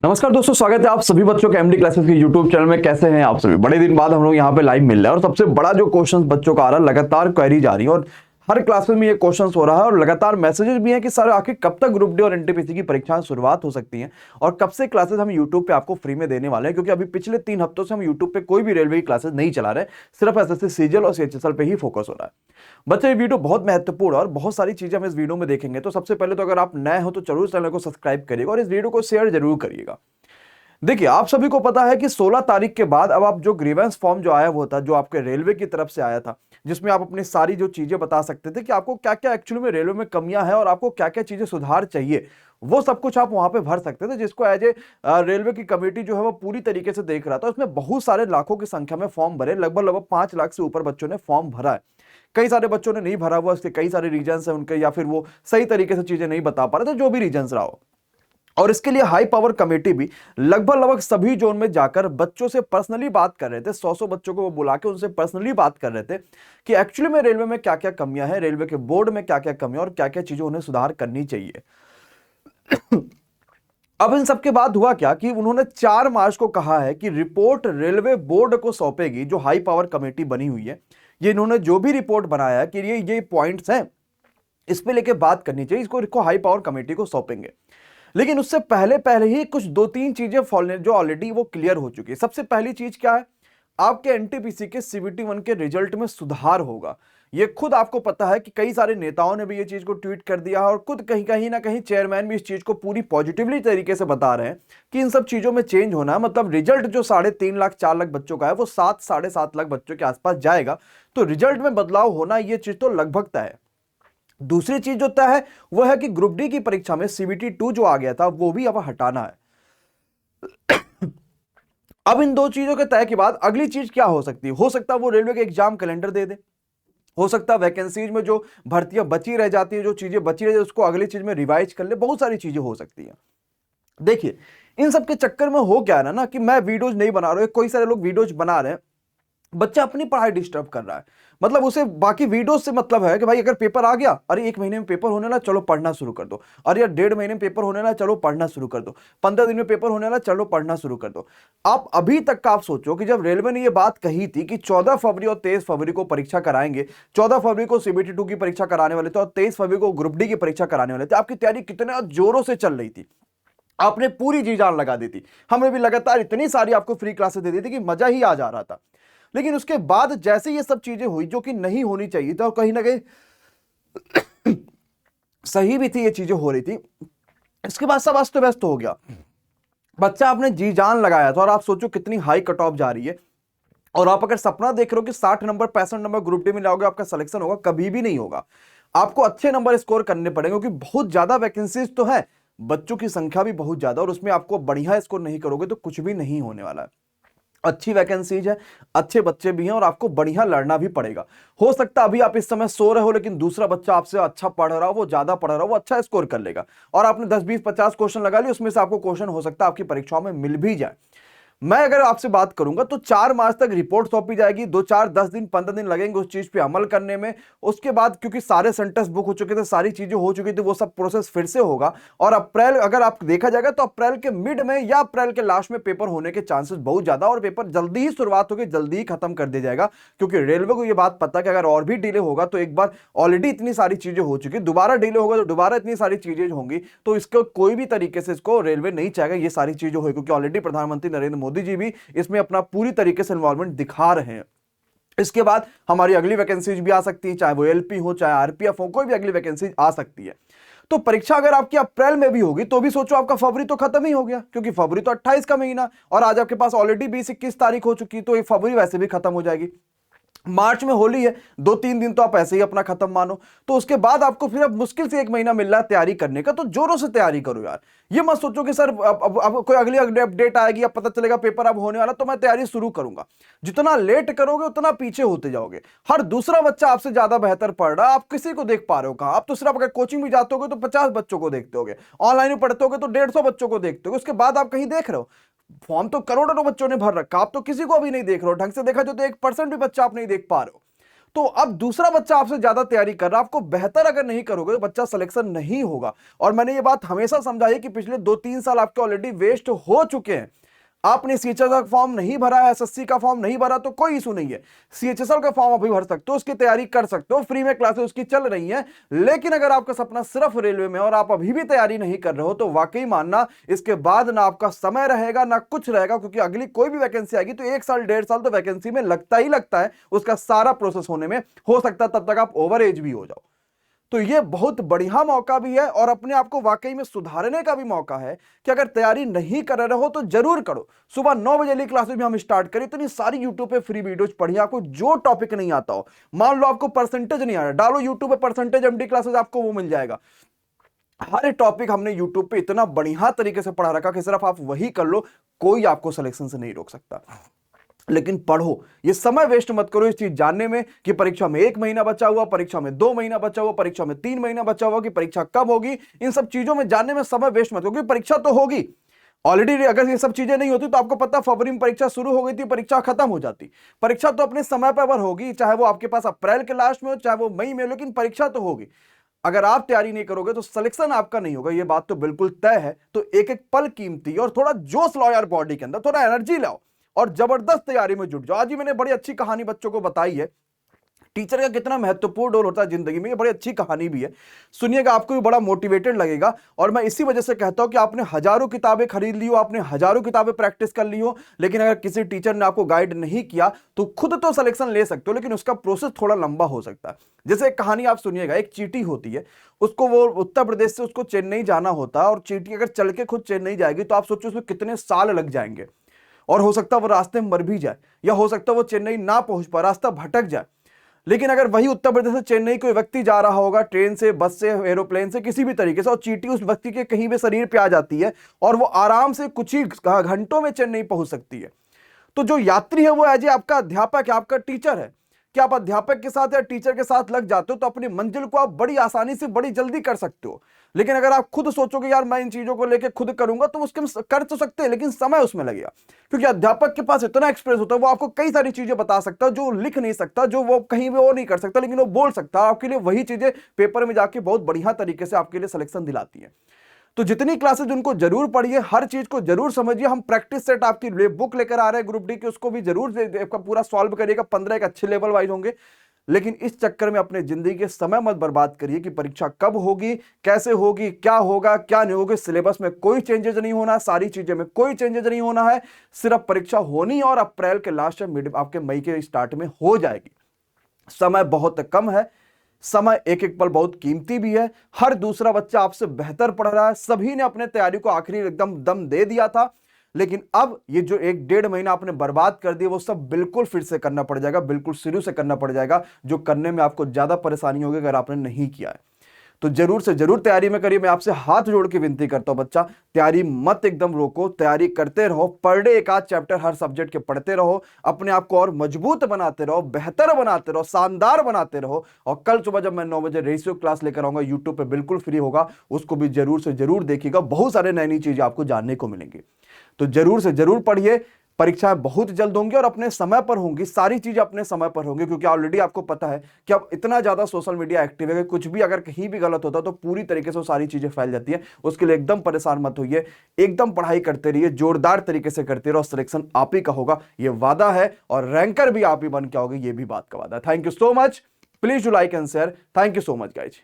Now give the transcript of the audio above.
नमस्कार दोस्तों, स्वागत है आप सभी बच्चों के एमडी क्लासेस के यूट्यूब चैनल में। कैसे हैं आप सभी? बड़े दिन बाद हम लोग यहाँ पे लाइव मिल रहे हैं और सबसे बड़ा जो क्वेश्चन बच्चों का आ रहा है, लगातार क्वेरी जा रही है और हर क्लास में ये क्वेश्चन हो रहा है और लगातार मैसेजेस भी हैं कि सर आखिर कब तक ग्रुप डी और एनटीपीसी की परीक्षाएं शुरुआत हो सकती हैं और कब से क्लासेस हम यूट्यूब पे आपको फ्री में देने वाले हैं, क्योंकि अभी पिछले 3 हफ्तों से हम यूट्यूब पे कोई भी रेलवे की क्लासेस नहीं चला रहे, सिर्फ एसएससी सीजीएल और सीएचएसएल पे ही फोकस हो रहा है। बच्चे, ये वीडियो बहुत महत्वपूर्ण है और बहुत सारी चीजें हम इस वीडियो में देखेंगे। तो सबसे पहले तो अगर आप नए हो तो जरूर चैनल को सब्सक्राइब करिएगा और इस वीडियो को शेयर जरूर करिएगा। देखिए, आप सभी को पता है कि 16 तारीख के बाद अब आप जो ग्रीवेंस फॉर्म जो आया हुआ था, जो आपके रेलवे की तरफ से आया था, जिसमें आप अपनी सारी जो चीजें बता सकते थे कि आपको क्या क्या एक्चुअली में रेलवे में कमियां हैं और आपको क्या क्या चीजें सुधार चाहिए, वो सब कुछ आप वहां पे भर सकते थे, जिसको एज ए रेलवे की कमेटी जो है वो पूरी तरीके से देख रहा था। उसमें बहुत सारे लाखों की संख्या में फॉर्म भरे, लगभग लगभग 5 लाख से ऊपर बच्चों ने फॉर्म भरा है। कई सारे बच्चों ने नहीं भरा हुआ, इसके कई सारे रीजन है उनके, या फिर वो सही तरीके से चीजें नहीं बता पा रहे थे, जो भी रीजन रहा हो। और इसके लिए हाई पावर कमेटी भी लगभग लगभग सभी जोन में जाकर बच्चों से पर्सनली बात कर रहे थे। 100 बच्चों को वो बुला के उनसे पर्सनली बात कर रहे थे कि एक्चुअली में रेलवे में क्या क्या कमियां हैं, रेलवे के बोर्ड में क्या क्या कमियां और क्या क्या चीजें उन्हें सुधार करनी चाहिए। अब इन सबके बाद हुआ क्या कि उन्होंने 4 मार्च को कहा है कि रिपोर्ट रेलवे बोर्ड को सौंपेगी, जो हाई पावर कमेटी बनी हुई है। ये इन्होंने जो भी रिपोर्ट बनाया है कि ये पॉइंट्स हैं, इस पे लेके बात करनी चाहिए, इसको हाई पावर कमेटी को सौंपेंगे। लेकिन उससे पहले पहले ही कुछ 2-3 चीजें जो ऑलरेडी वो क्लियर हो चुकी है। सबसे पहली चीज क्या है? आपके एनटीपीसी के सीबीटी 1 के रिजल्ट में सुधार होगा। ये खुद आपको पता है कि कई सारे नेताओं ने भी ये चीज को ट्वीट कर दिया है और खुद कहीं कहीं ना कहीं चेयरमैन भी इस चीज को पूरी पॉजिटिवली तरीके से बता रहे हैं कि इन सब चीजों में चेंज होना है। मतलब रिजल्ट जो 3.5 लाख 4 लाख बच्चों का है, वो 7-7.5 लाख बच्चों के आसपास जाएगा। तो रिजल्ट में बदलाव होना, ये चीज तो लगभग तय है। दूसरी चीज जो तय है वो है कि ग्रुप डी की परीक्षा में सीबीटी 2 जो आ गया था, वो भी अब हटाना है। अब इन दो चीजों के तय के बाद अगली चीज क्या हो सकती है? हो सकता है वो रेलवे के एग्जाम कैलेंडर दे दे, हो सकता है वैकेंसीज में जो भर्तियां बची रह जाती है, जो चीजें बची रह जाती है, उसको अगली चीज में रिवाइज कर ले। बहुत सारी चीजें हो सकती है। देखिए, इन सब के चक्कर में हो क्या है ना कि मैं वीडियोज नहीं बना रहा हूं, कोई सारे लोग वीडियोज बना रहे हैं, बच्चा अपनी पढ़ाई डिस्टर्ब कर रहा है। मतलब उसे बाकी वीडियो से मतलब है कि भाई अगर पेपर आ गया, अरे 1 महीने में पेपर होने वाला, चलो पढ़ना शुरू कर दो। अरे यार 1.5 महीने में पेपर होने वाला, चलो पढ़ना शुरू कर दो। 15 दिन में पेपर होने वाला, चलो पढ़ना शुरू कर दो। आप अभी तक का आप सोचो कि जब रेलवे ने यह बात कही थी कि 14 फरवरी और 23 फरवरी को परीक्षा कराएंगे, 14 फरवरी को सीबीटी 2 की परीक्षा कराने वाले थे और 23 फरवरी को ग्रुप डी की परीक्षा कराने वाले थे, आपकी तैयारी कितने जोरों से चल रही थी, आपने पूरी जी जान लगा दी थी। हमने भी लगातार इतनी सारी आपको फ्री क्लासेस दे दी थी कि मजा ही आ जा रहा था। लेकिन उसके बाद जैसे ये सब चीजें हुई जो कि नहीं होनी चाहिए था और कहीं ना कहीं सही भी थी, ये चीजें हो रही थी, इसके बाद सब अस्त व्यस्त हो गया। बच्चा आपने जी जान लगाया था और आप सोचो कितनी हाई कट ऑफ जा रही है। और आप अगर सपना देख रहे हो कि 60 नंबर 65 नंबर ग्रुप डी में लाओगे आपका सिलेक्शन होगा, कभी भी नहीं होगा। आपको अच्छे नंबर स्कोर करने पड़ेंगे, क्योंकि बहुत ज्यादा वैकेंसीज तो है, बच्चों की संख्या भी बहुत ज्यादा, और उसमें आपको बढ़िया स्कोर नहीं करोगे तो कुछ भी नहीं होने वाला है। अच्छी वैकेंसीज है, अच्छे बच्चे भी हैं और आपको बढ़िया लड़ना भी पड़ेगा। हो सकता है अभी आप इस समय सो रहे हो, लेकिन दूसरा बच्चा आपसे अच्छा पढ़ रहा हो, वो ज्यादा पढ़ रहा हो, वो अच्छा स्कोर कर लेगा और आपने 10-20-50 क्वेश्चन लगा लिए, उसमें से आपको क्वेश्चन हो सकता है आपकी परीक्षाओं में मिल भी जाए। मैं अगर आपसे बात करूंगा तो 4 मार्च तक रिपोर्ट सौंपी जाएगी। 2-4-10 दिन 15 दिन लगेंगे उस चीज पे अमल करने में। उसके बाद क्योंकि सारे सेंटर्स बुक हो चुके थे, सारी चीजें हो चुकी थी, वो सब प्रोसेस फिर से होगा और अप्रैल, अगर आप देखा जाएगा तो अप्रैल के मिड में या अप्रैल के लास्ट में पेपर होने के चांसेस बहुत ज्यादा, और पेपर जल्दी ही शुरुआत होगी, जल्दी ही खत्म कर दिया जाएगा। क्योंकि रेलवे को यह बात पता है कि अगर और भी डिले होगा तो एक बार ऑलरेडी इतनी सारी चीजें हो चुकी, दोबारा डिले होगा तो दोबारा इतनी सारी चीजें होंगी, तो इसको कोई भी तरीके से इसको रेलवे नहीं चाहेगा ये सारी चीजें हो, क्योंकि ऑलरेडी प्रधानमंत्री नरेंद्र मोदी जी भी इसमें अपना पूरी तरीके से इन्वॉल्वमेंट दिखा रहे हैं। इसके बाद हमारी अगली वैकेंसीज भी आ सकती है, चाहे वो एलपी हो चाहे आरपीएफ हो, कोई भी अगली वैकेंसी आ सकती है। तो परीक्षा अगर आपकी अप्रैल में भी होगी तो भी सोचो आपका फरवरी तो खत्म ही हो गया, क्योंकि फरवरी तो 28 का महीना और आज आपके पास ऑलरेडी 20-21 तारीख हो चुकी है, तो ये फरवरी वैसे भी खत्म हो जाएगी। मार्च में होली है, 2-3 दिन तो आप ऐसे ही अपना खत्म मानो। तो उसके बाद आपको फिर अब मुश्किल से 1 महीना मिल रहा है तैयारी करने का, तो जोरों से तैयारी करो यार। ये मत सोचो कि सर अब कोई अगली अपडेट आएगी, अब पता चलेगा पेपर अब होने वाला तो मैं तैयारी शुरू करूंगा। जितना लेट करोगे उतना पीछे होते जाओगे। हर दूसरा बच्चा आपसे ज्यादा बेहतर पढ़ रहा है, आप किसी को देख पा रहे हो कहां? आप तो सिर्फ अगर कोचिंग भी जाते होगे तो 50 बच्चों को देखते होगे, ऑनलाइन भी पढ़ते होगे तो 150 बच्चों को देखते होगे, उसके बाद आप कहीं देख रहे हो? फॉर्म तो करोड़ों बच्चों ने भर रखा, आप तो किसी को भी नहीं देख रहे हो ढंग से। देखा जाए तो 1% भी बच्चा आप नहीं देख पा रहे हो। तो अब दूसरा बच्चा आपसे ज्यादा तैयारी कर रहा है, आपको बेहतर अगर नहीं करोगे तो बच्चा सिलेक्शन नहीं होगा। और मैंने ये बात हमेशा समझाई कि पिछले 2-3 साल आपके ऑलरेडी वेस्ट हो चुके हैं। आपने सीएचएसएल का फॉर्म नहीं भरा है, एसएससी का फॉर्म नहीं भरा, तो कोई इशू नहीं है, सीएचएसएल का फॉर्म अभी भर सकते हो, उसकी तैयारी कर सकते हो, फ्री में क्लासेस उसकी चल रही हैं। लेकिन अगर आपका सपना सिर्फ रेलवे में और आप अभी भी तैयारी नहीं कर रहे हो तो वाकई मानना, इसके बाद ना आपका समय रहेगा ना कुछ रहेगा, क्योंकि अगली कोई भी वैकेंसी आएगी तो 1 साल 1.5 साल तो वैकेंसी में लगता ही लगता है, उसका सारा प्रोसेस होने में। हो सकता है तब तक आप ओवर एज भी हो जाओ। तो ये बहुत बढ़िया मौका भी है और अपने आप को वाकई में सुधारने का भी मौका है कि अगर तैयारी नहीं कर रहे हो तो जरूर करो। सुबह 9 बजे वाली क्लासेस में हम स्टार्ट करें, इतनी सारी यूट्यूब पे फ्री वीडियोज पढ़िए। आपको जो टॉपिक नहीं आता हो, मान लो आपको परसेंटेज नहीं आ रहा, डालो यूट्यूब पे परसेंटेज एमडी क्लासेस, आपको वो मिल जाएगा। हर टॉपिक हमने यूट्यूब पे इतना बढ़िया तरीके से पढ़ा रखा कि सिर्फ आप वही कर लो, कोई आपको सिलेक्शन से नहीं रोक सकता। लेकिन पढ़ो, ये समय वेस्ट मत करो इस चीज जानने में कि परीक्षा में 1 महीना बचा हुआ, परीक्षा में 2 महीना बचा हुआ, परीक्षा में 3 महीना बचा हुआ, कि परीक्षा कब होगी। इन सब चीजों में जानने में समय वेस्ट मत करो, क्योंकि परीक्षा तो होगी ऑलरेडी। अगर ये सब चीजें नहीं होती तो आपको पता फरवरी में परीक्षा शुरू हो गई थी, परीक्षा खत्म हो जाती। परीक्षा तो अपने समय पर होगी, चाहे वो आपके पास अप्रैल के लास्ट में हो, चाहे वो मई में हो, लेकिन परीक्षा तो होगी। अगर आप तैयारी नहीं करोगे तो सिलेक्शन आपका नहीं होगा, ये बात तो बिल्कुल तय है। तो एक एक पल कीमती, और थोड़ा जोश लाओ यार बॉडी के अंदर, थोड़ा एनर्जी लाओ और जबरदस्त तैयारी में जुट जाओ। आज ही मैंने बड़ी अच्छी कहानी बच्चों को बताई है, टीचर का कितना महत्वपूर्ण रोल होता है जिंदगी में। ये बड़ी अच्छी कहानी भी है, सुनिएगा, आपको भी बड़ा मोटिवेटेड लगेगा। और मैं इसी वजह से कहता हूं कि आपने हजारों किताबें खरीद ली हो, आपने हजारों किताबें प्रैक्टिस कर ली हो, लेकिन अगर किसी टीचर ने आपको गाइड नहीं किया तो खुद तो सिलेक्शन ले सकते हो, लेकिन उसका प्रोसेस थोड़ा लंबा हो सकता है। जैसे एक कहानी आप सुनिएगा, एक चींटी होती है, उसको वो उत्तर प्रदेश से उसको चेन्नई जाना होता है, और चींटी अगर चल के खुद चेन्नई जाएगी तो आप सोचो उसमें कितने साल लग जाएंगे, और हो सकता है वो रास्ते में मर भी जाए, या हो सकता है वो चेन्नई ना पहुंच पाए, रास्ता भटक जाए। लेकिन अगर वही उत्तर प्रदेश से चेन्नई कोई व्यक्ति जा रहा होगा, ट्रेन से, बस से, एरोप्लेन से, किसी भी तरीके से, और चींटी उस व्यक्ति के कहीं भी शरीर पे आ जाती है और वो आराम से कुछ ही घंटों में चेन्नई पहुंच सकती है। तो जो यात्री है वो एज ए आपका अध्यापक है, आपका टीचर है। कि आप अध्यापक के साथ या टीचर के साथ लग जाते हो तो अपनी मंजिल को आप बड़ी आसानी से, बड़ी जल्दी कर सकते हो। लेकिन अगर आप खुद सोचोगे यार मैं इन चीजों को लेकर खुद करूंगा, तो उसके कर तो सकते हैं, लेकिन समय उसमें लगेगा। क्योंकि अध्यापक के पास इतना एक्सपीरियंस होता है, वो आपको कई सारी चीजें बता सकता है जो लिख नहीं सकता, जो वो कहीं भी वो नहीं कर सकता, लेकिन वो बोल सकता है। आपके लिए वही चीजें पेपर में जाके बहुत बढ़िया तरीके से आपके लिए सिलेक्शन दिलाती है। तो जितनी क्लासेज उनको जरूर पढ़िए, हर चीज को जरूर समझिए। हम प्रैक्टिस सेट आपकी बुक लेकर आ रहे हैं ग्रुप डी की, उसको भी जरूर पूरा सॉल्व करिएगा। 15 एक अच्छे लेवल वाइज होंगे। लेकिन इस चक्कर में अपने जिंदगी के समय मत बर्बाद करिए कि परीक्षा कब होगी, कैसे होगी, क्या होगा, क्या नहीं होगा। सिलेबस में कोई चेंजेस नहीं होना, सारी चीजें में कोई चेंजेस नहीं होना है। सिर्फ परीक्षा होनी और अप्रैल के लास्ट में, मिड, आपके मई के स्टार्ट में हो जाएगी। समय बहुत कम है, समय एक एक पल बहुत कीमती भी है। हर दूसरा बच्चा आपसे बेहतर पढ़ रहा है, सभी ने अपने तैयारी को आखिरी एकदम दम दे दिया था। लेकिन अब ये जो 1-1.5 महीना आपने बर्बाद कर दिया, वो सब बिल्कुल फिर से करना पड़ जाएगा, बिल्कुल शुरू से करना पड़ जाएगा, जो करने में आपको ज्यादा परेशानी होगी अगर आपने नहीं किया है। तो जरूर से जरूर तैयारी में करिए। मैं आपसे हाथ जोड़ के विनती करता हूं बच्चा, तैयारी मत एकदम रोको, तैयारी करते रहो। पर डे 1 आध चैप्टर हर सब्जेक्ट के पढ़ते रहो, अपने आप को और मजबूत बनाते रहो, बेहतर बनाते रहो, शानदार बनाते रहो। और कल सुबह जब मैं 9 बजे रेशियो क्लास लेकर आऊंगा, यूट्यूब पे बिल्कुल फ्री होगा, उसको भी जरूर से जरूर देखिएगा। बहुत सारे नई नई चीजें आपको जानने को मिलेंगी। तो जरूर से जरूर पढ़िए। परीक्षाएं बहुत जल्द होंगी और अपने समय पर होंगी, सारी चीजें अपने समय पर होंगी। क्योंकि ऑलरेडी आपको पता है कि अब इतना ज्यादा सोशल मीडिया एक्टिव है कि कुछ भी अगर कहीं भी गलत होता है तो पूरी तरीके से वो सारी चीजें फैल जाती है। उसके लिए एकदम परेशान मत होइए, एकदम पढ़ाई करते रहिए, जोरदार तरीके से करते रहो। सिलेक्शन आप ही का होगा, ये वादा है, और रैंकर भी आप ही बन के आओगे, ये भी बात का वादा है। Thank you so much. Please do like and share. Thank you so much guys.